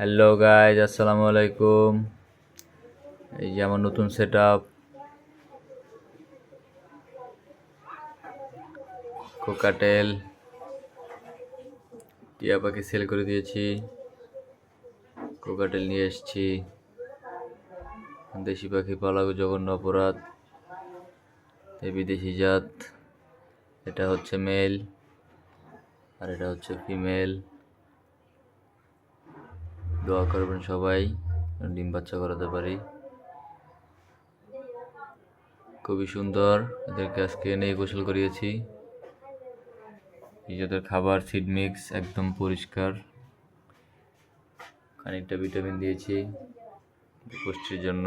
Hello guys, আসসালামু আলাইকুম। এই যে আমার নতুন সেট আপ, কোকাটেল টিয়া পাখি সেল করে দিয়েছি। কোকাটেল নিয়ে এসেছি। দেশি পাখি পালা জঘন্য অপরাধ, এই বিদেশি জাত। এটা হচ্ছে মেল আর এটা হচ্ছে ফিমেল। দোয়া করবেন সবাই, ডিম বাচ্চা করাতে পারি। খুবই সুন্দর, এদেরকে আজকে এনে গোসল করিয়েছি। নিজেদের খাবার সিড মিক্স একদম পরিষ্কার, খানিকটা ভিটামিন দিয়েছি পুষ্টির জন্য।